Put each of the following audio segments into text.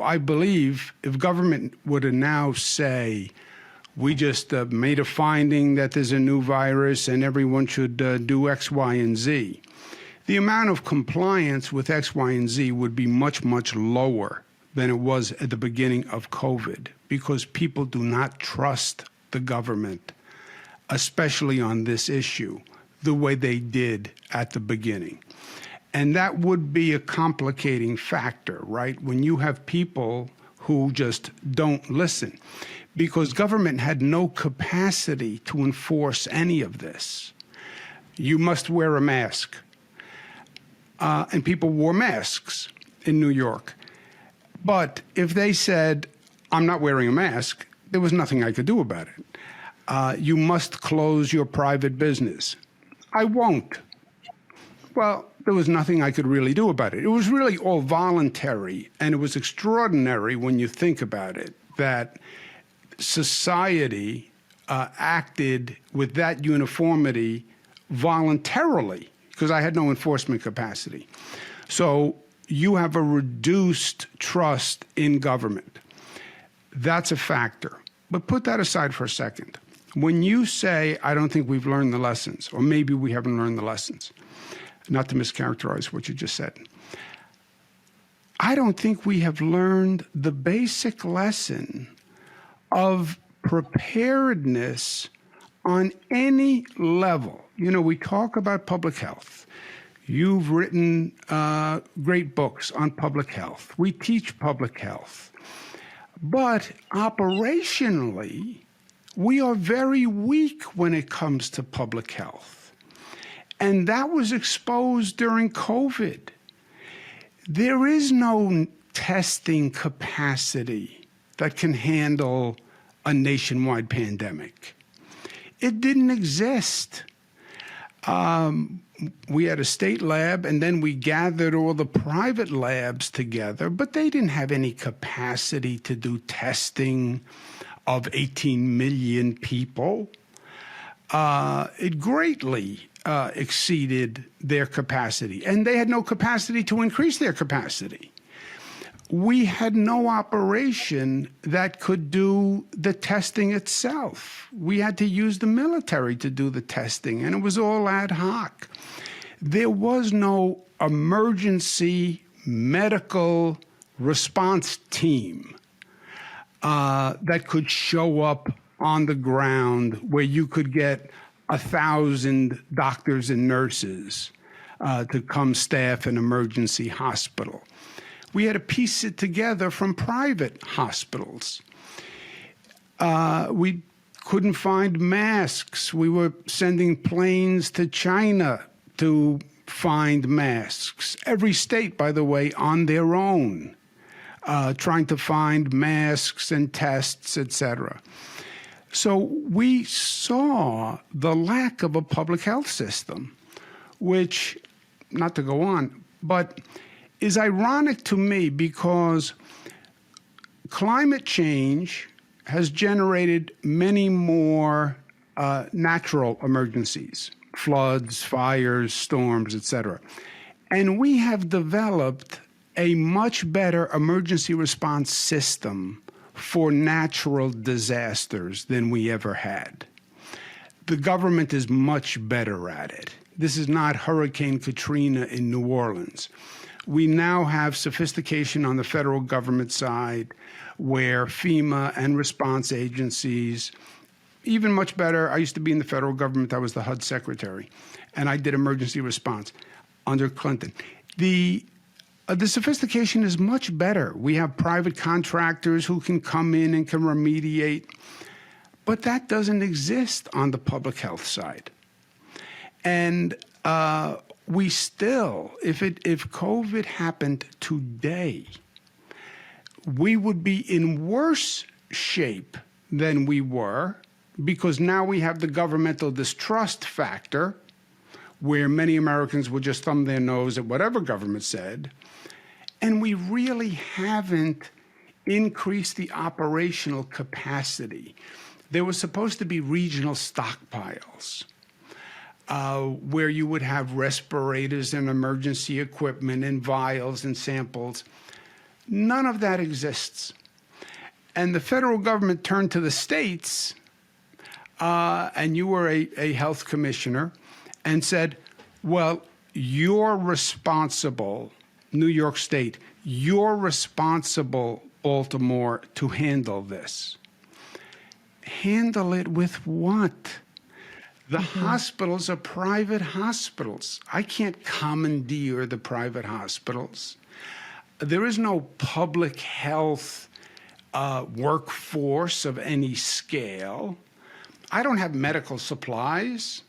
I believe if government were to now say, we just made a finding that there's a new virus and everyone should do X, Y, and Z, the amount of compliance with X, Y, and Z would be much, much lower than it was at the beginning of COVID, because people do not trust the government, especially on this issue, the way they did at the beginning. And that would be a complicating factor, right? When you have people who just don't listen, because government had no capacity to enforce any of this. You must wear a mask. And people wore masks in New York. But if they said, I'm not wearing a mask, there was nothing I could do about it. You must close your private business. I won't. Well, there was nothing I could really do about it. It was really all voluntary, and it was extraordinary when you think about it, that society acted with that uniformity voluntarily, because I had no enforcement capacity. So you have a reduced trust in government. That's a factor. But put that aside for a second. When you say, I don't think we've learned the lessons, or maybe we haven't learned the lessons, not to mischaracterize what you just said, I don't think we have learned the basic lesson of preparedness on any level. You know, we talk about public health. You've written great books on public health. We teach public health. But operationally, we are very weak when it comes to public health. And that was exposed during COVID. There is no testing capacity that can handle a nationwide pandemic. It didn't exist. We had a state lab, and then we gathered all the private labs together, but they didn't have any capacity to do testing of 18 million people. It greatly exceeded their capacity, and they had no capacity to increase their capacity. We had no operation that could do the testing itself. We had to use the military to do the testing, and it was all ad hoc. There was no emergency medical response team that could show up on the ground where you could get 1,000 doctors and nurses to come staff an emergency hospital. We had to piece it together from private hospitals. We couldn't find masks. We were sending planes to China to find masks. Every state, by the way, on their own, trying to find masks and tests, etc. So we saw the lack of a public health system, which, not to go on, but is ironic to me because climate change has generated many more natural emergencies, floods, fires, storms, etc. And we have developed a much better emergency response system for natural disasters than we ever had. The government is much better at it. This is not Hurricane Katrina in New Orleans. We now have sophistication on the federal government side where FEMA and response agencies, even much better. I used to be in the federal government. I was the HUD secretary, and I did emergency response under Clinton. The sophistication is much better. We have private contractors who can come in and can remediate, but that doesn't exist on the public health side. And we still, if COVID happened today, we would be in worse shape than we were, because now we have the governmental distrust factor, where many Americans would just thumb their nose at whatever government said, and we really haven't increased the operational capacity. There was supposed to be regional stockpiles, where you would have respirators and emergency equipment and vials and samples. None of that exists. And the federal government turned to the states, and you were a health commissioner, and said, well, you're responsible, New York State, you're responsible, Baltimore, to handle this. Handle it with what? The hospitals are private hospitals. I can't commandeer the private hospitals. There is no public health workforce of any scale. I don't have medical supplies.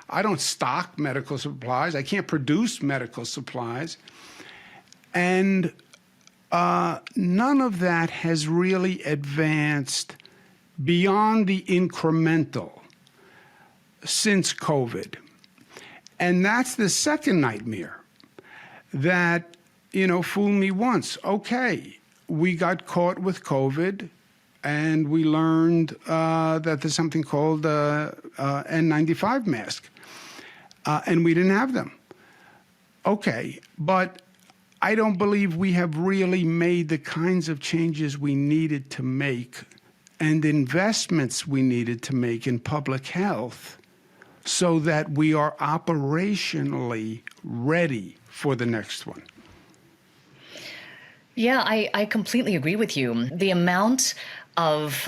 I don't stock medical supplies. I can't produce medical supplies. And none of that has really advanced beyond the incremental since COVID. And that's the second nightmare that, fool me once. Okay, we got caught with COVID, and we learned that there's something called N95 mask, and we didn't have them. Okay, but I don't believe we have really made the kinds of changes we needed to make and investments we needed to make in public health so that we are operationally ready for the next one. Yeah, I completely agree with you. The amount of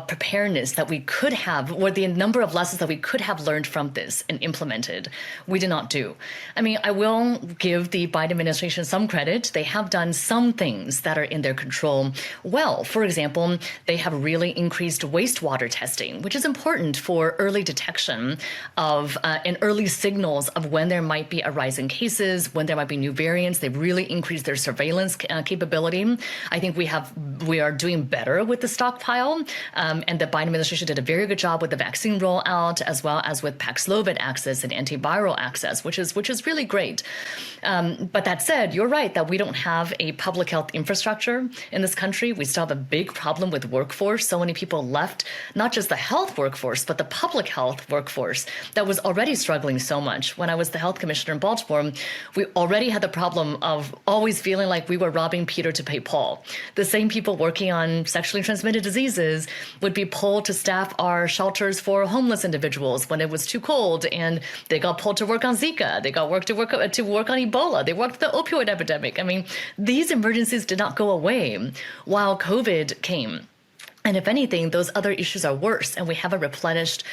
preparedness that we could have, or the number of lessons that we could have learned from this and implemented, we did not do. I mean, I will give the Biden administration some credit. They have done some things that are in their control well. For example, they have really increased wastewater testing, which is important for early detection of and early signals of when there might be a rise in cases, when there might be new variants. They've really increased their surveillance capability. I think we are doing better with the stockpile, and the Biden administration did a very good job with the vaccine rollout, as well as with Paxlovid access and antiviral access, which is really great. But that said, you're right that we don't have a public health infrastructure in this country. We still have a big problem with workforce. So many people left, not just the health workforce, but the public health workforce that was already struggling so much. When I was the health commissioner in Baltimore, we already had the problem of always feeling like we were robbing Peter to pay Paul. The same people working on sexually transmitted diseases would be pulled to staff our shelters for homeless individuals when it was too cold, and they got pulled to work on Zika. They got to work on Ebola. They worked the opioid epidemic. I mean, these emergencies did not go away while COVID came. And if anything, those other issues are worse, and we haven't replenished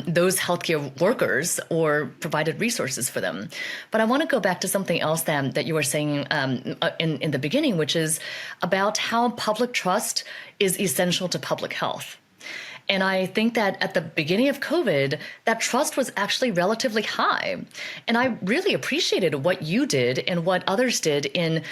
those healthcare workers or provided resources for them. But I want to go back to something else that you were saying in the beginning, which is about how public trust is essential to public health. And I think that at the beginning of COVID, that trust was actually relatively high. And I really appreciated what you did and what others did in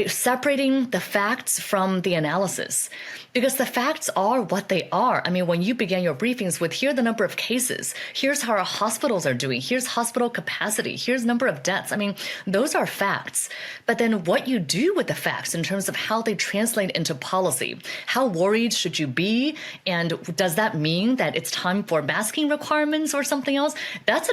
separating the facts from the analysis. Because the facts are what they are. I mean, when you began your briefings with, here are the number of cases, here's how our hospitals are doing, here's hospital capacity, here's number of deaths. I mean, those are facts. But then what you do with the facts in terms of how they translate into policy, how worried should you be? And does that mean that it's time for masking requirements or something else? That's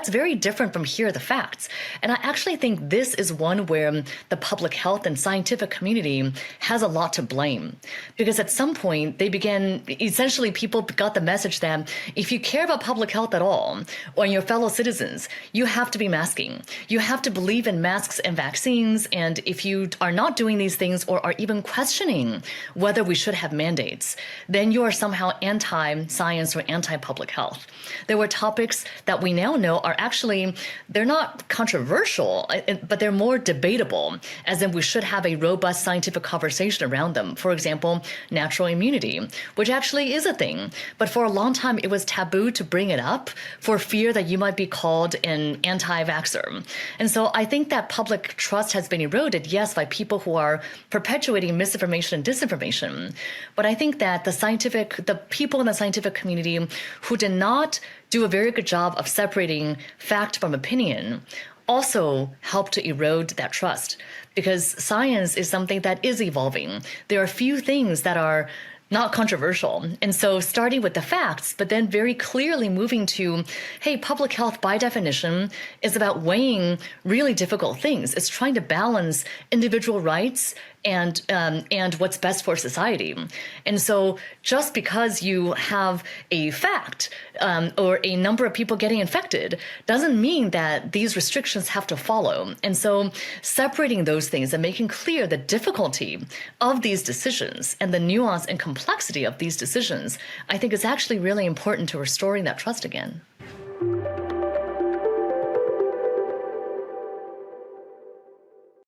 very different from here are the facts. And I actually think this is one where the public health and scientific community has a lot to blame. Because at some point, people got the message that if you care about public health at all, or your fellow citizens, you have to be masking. You have to believe in masks and vaccines. And if you are not doing these things or are even questioning whether we should have mandates, then you are somehow anti-science or anti-public health. There were topics that we now know are actually, they're not controversial, but they're more debatable, as in we should have a robust scientific conversation around them. For example, natural immunity, which actually is a thing. But for a long time, it was taboo to bring it up for fear that you might be called an anti-vaxxer. And so I think that public trust has been eroded, yes, by people who are perpetuating misinformation and disinformation. But I think that the people in the scientific community who did not do a very good job of separating fact from opinion also help to erode that trust, because science is something that is evolving. There are few things that are not controversial. And so starting with the facts, but then very clearly moving to, hey, public health by definition is about weighing really difficult things. It's trying to balance individual rights and what's best for society. And so just because you have a fact or a number of people getting infected doesn't mean that these restrictions have to follow. And so separating those things and making clear the difficulty of these decisions and the nuance and complexity of these decisions, I think is actually really important to restoring that trust again.